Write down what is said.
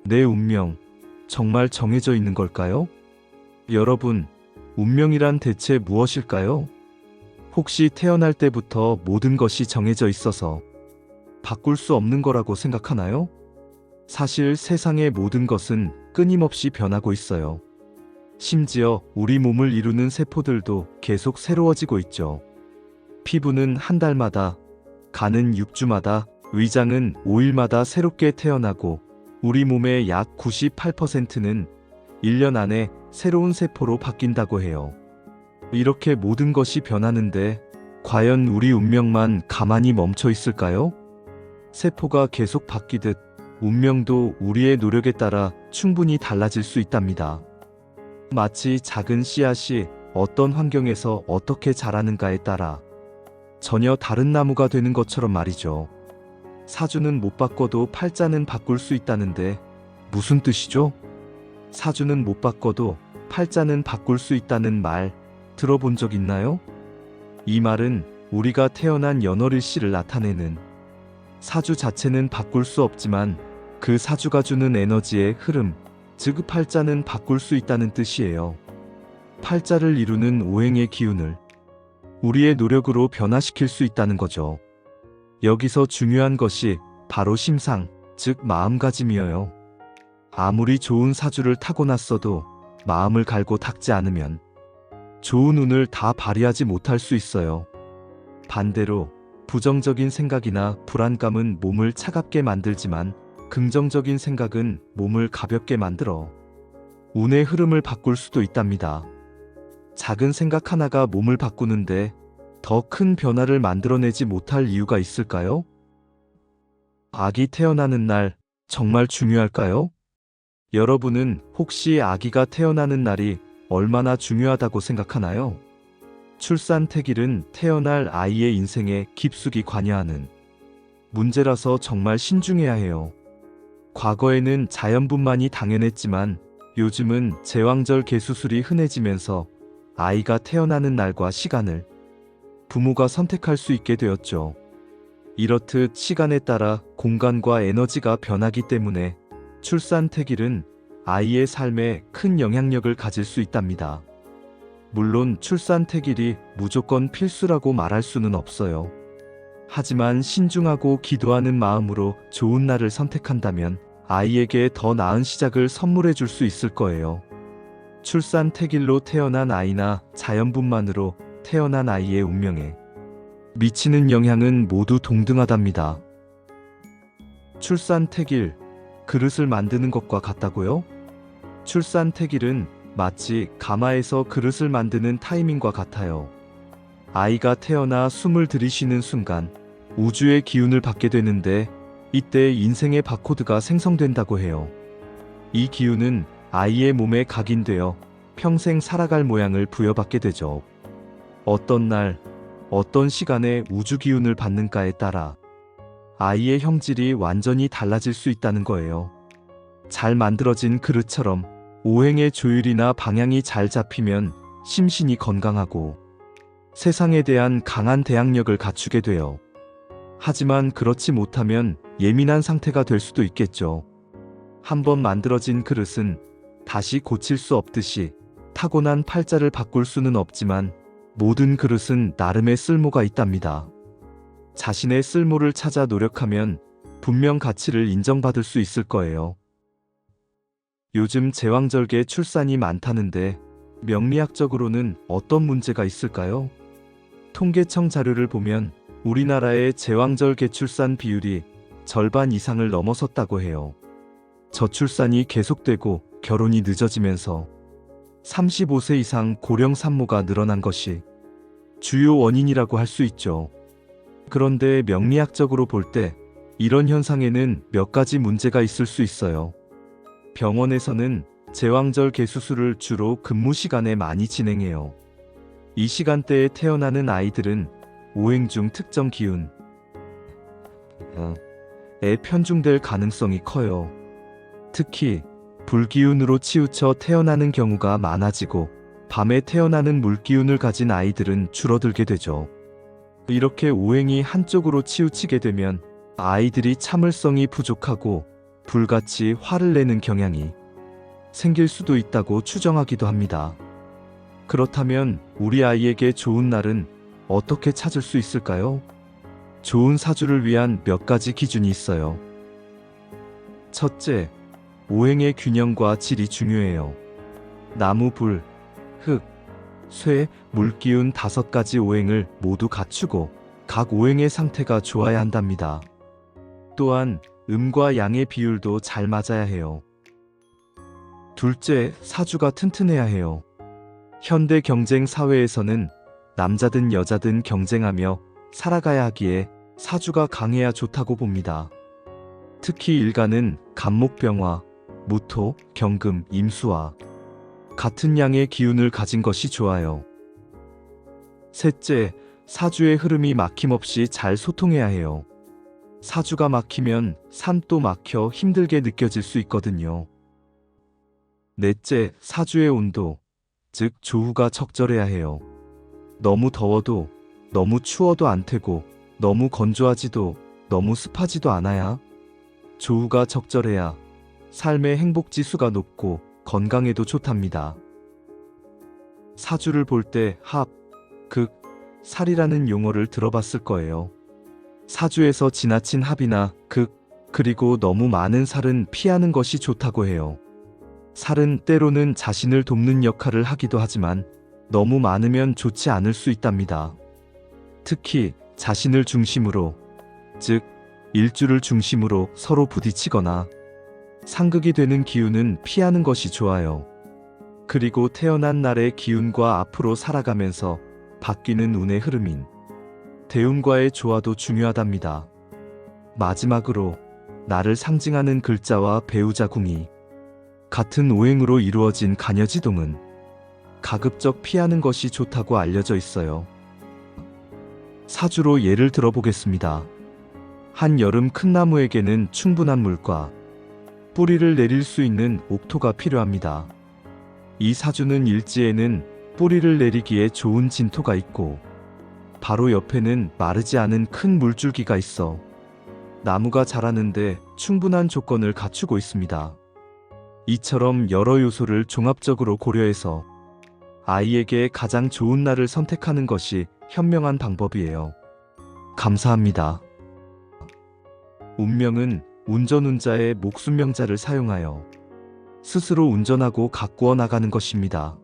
내 운명, 정말 정해져 있는 걸까요? 여러분, 운명이란 대체 무엇일까요? 혹시 태어날 때부터 모든 것이 정해져 있어서 바꿀 수 없는 거라고 생각하나요? 사실 세상의 모든 것은 끊임없이 변하고 있어요. 심지어 우리 몸을 이루는 세포들도 계속 새로워지고 있죠. 피부는 한 달마다, 간은 6주마다, 위장은 5일마다 새롭게 태어나고 우리 몸의 약 98%는 1년 안에 새로운 세포로 바뀐다고 해요. 이렇게 모든 것이 변하는데 과연 우리 운명만 가만히 멈춰 있을까요? 세포가 계속 바뀌듯 운명도 우리의 노력에 따라 충분히 달라질 수 있답니다. 마치 작은 씨앗이 어떤 환경에서 어떻게 자라는가에 따라 전혀 다른 나무가 되는 것처럼 말이죠. 사주는 못 바꿔도 팔자는 바꿀 수 있다는데 무슨 뜻이죠? 사주는 못 바꿔도 팔자는 바꿀 수 있다는 말 들어본 적 있나요? 이 말은 우리가 태어난 연월일시를 나타내는 사주 자체는 바꿀 수 없지만 그 사주가 주는 에너지의 흐름, 즉 팔자는 바꿀 수 있다는 뜻이에요. 팔자를 이루는 오행의 기운을 우리의 노력으로 변화시킬 수 있다는 거죠. 여기서 중요한 것이 바로 심상, 즉 마음가짐이에요. 아무리 좋은 사주를 타고났어도 마음을 갈고 닦지 않으면 좋은 운을 다 발휘하지 못할 수 있어요. 반대로 부정적인 생각이나 불안감은 몸을 차갑게 만들지만 긍정적인 생각은 몸을 가볍게 만들어 운의 흐름을 바꿀 수도 있답니다. 작은 생각 하나가 몸을 바꾸는데 더 큰 변화를 만들어내지 못할 이유가 있을까요? 아기 태어나는 날 정말 중요할까요? 여러분은 혹시 아기가 태어나는 날이 얼마나 중요하다고 생각하나요? 출산택일은 태어날 아이의 인생에 깊숙이 관여하는 문제라서 정말 신중해야 해요. 과거에는 자연분만이 당연했지만 요즘은 제왕절 개수술이 흔해지면서 아이가 태어나는 날과 시간을 부모가 선택할 수 있게 되었죠. 이렇듯 시간에 따라 공간과 에너지가 변하기 때문에 출산택일은 아이의 삶에 큰 영향력을 가질 수 있답니다. 물론 출산택일이 무조건 필수라고 말할 수는 없어요. 하지만 신중하고 기도하는 마음으로 좋은 날을 선택한다면 아이에게 더 나은 시작을 선물해 줄 수 있을 거예요. 출산택일로 태어난 아이나 자연분만으로 태어난 아이의 운명에 미치는 영향은 모두 동등하답니다. 출산택일, 그릇을 만드는 것과 같다고요? 출산택일은 마치 가마에서 그릇을 만드는 타이밍과 같아요. 아이가 태어나 숨을 들이쉬는 순간 우주의 기운을 받게 되는데 이때 인생의 바코드가 생성된다고 해요. 이 기운은 아이의 몸에 각인되어 평생 살아갈 모양을 부여받게 되죠. 어떤 날, 어떤 시간에 우주 기운을 받는가에 따라 아이의 형질이 완전히 달라질 수 있다는 거예요. 잘 만들어진 그릇처럼 오행의 조율이나 방향이 잘 잡히면 심신이 건강하고 세상에 대한 강한 대항력을 갖추게 돼요. 하지만 그렇지 못하면 예민한 상태가 될 수도 있겠죠. 한번 만들어진 그릇은 다시 고칠 수 없듯이 타고난 팔자를 바꿀 수는 없지만 모든 그릇은 나름의 쓸모가 있답니다. 자신의 쓸모를 찾아 노력하면 분명 가치를 인정받을 수 있을 거예요. 요즘 제왕절개 출산이 많다는데 명리학적으로는 어떤 문제가 있을까요? 통계청 자료를 보면 우리나라의 제왕절 개출산 비율이 절반 이상을 넘어섰다고 해요. 저출산이 계속되고 결혼이 늦어지면서 35세 이상 고령 산모가 늘어난 것이 주요 원인이라고 할 수 있죠. 그런데 명리학적으로 볼 때 이런 현상에는 몇 가지 문제가 있을 수 있어요. 병원에서는 제왕절 개수술을 주로 근무 시간에 많이 진행해요. 이 시간대에 태어나는 아이들은 오행 중 특정 기운에 편중될 가능성이 커요. 특히 불기운으로 치우쳐 태어나는 경우가 많아지고 밤에 태어나는 물기운을 가진 아이들은 줄어들게 되죠. 이렇게 오행이 한쪽으로 치우치게 되면 아이들이 참을성이 부족하고 불같이 화를 내는 경향이 생길 수도 있다고 추정하기도 합니다. 그렇다면 우리 아이에게 좋은 날은 어떻게 찾을 수 있을까요? 좋은 사주를 위한 몇 가지 기준이 있어요. 첫째, 오행의 균형과 질이 중요해요. 나무, 불, 흙, 쇠, 물기운 5가지 오행을 모두 갖추고 각 오행의 상태가 좋아야 한답니다. 또한 음과 양의 비율도 잘 맞아야 해요. 둘째, 사주가 튼튼해야 해요. 현대 경쟁 사회에서는 남자든 여자든 경쟁하며 살아가야 하기에 사주가 강해야 좋다고 봅니다. 특히 일간은 간목병화, 무토, 경금, 임수와 같은 양의 기운을 가진 것이 좋아요. 셋째, 사주의 흐름이 막힘없이 잘 소통해야 해요. 사주가 막히면 산도 막혀 힘들게 느껴질 수 있거든요. 넷째, 사주의 온도, 즉 조후가 적절해야 해요. 너무 더워도 너무 추워도 안 되고 너무 건조하지도 너무 습하지도 않아야 조후가 적절해야 삶의 행복지수가 높고 건강에도 좋답니다. 사주를 볼 때 합, 극, 살이라는 용어를 들어봤을 거예요. 사주에서 지나친 합이나 극, 그리고 너무 많은 살은 피하는 것이 좋다고 해요. 살은 때로는 자신을 돕는 역할을 하기도 하지만 너무 많으면 좋지 않을 수 있답니다. 특히 자신을 중심으로, 즉 일주를 중심으로 서로 부딪히거나 상극이 되는 기운은 피하는 것이 좋아요. 그리고 태어난 날의 기운과 앞으로 살아가면서 바뀌는 운의 흐름인 대운과의 조화도 중요하답니다. 마지막으로 나를 상징하는 글자와 배우자 궁이 같은 오행으로 이루어진 간여지동은 가급적 피하는 것이 좋다고 알려져 있어요. 사주로 예를 들어보겠습니다. 한여름 큰 나무에게는 충분한 물과 뿌리를 내릴 수 있는 옥토가 필요합니다. 이 사주는 일지에는 뿌리를 내리기에 좋은 진토가 있고 바로 옆에는 마르지 않은 큰 물줄기가 있어 나무가 자라는데 충분한 조건을 갖추고 있습니다. 이처럼 여러 요소를 종합적으로 고려해서 아이에게 가장 좋은 날을 선택하는 것이 현명한 방법이에요. 감사합니다. 운명은 운전운자의 목숨명자를 사용하여 스스로 운전하고 가꾸어 나가는 것입니다.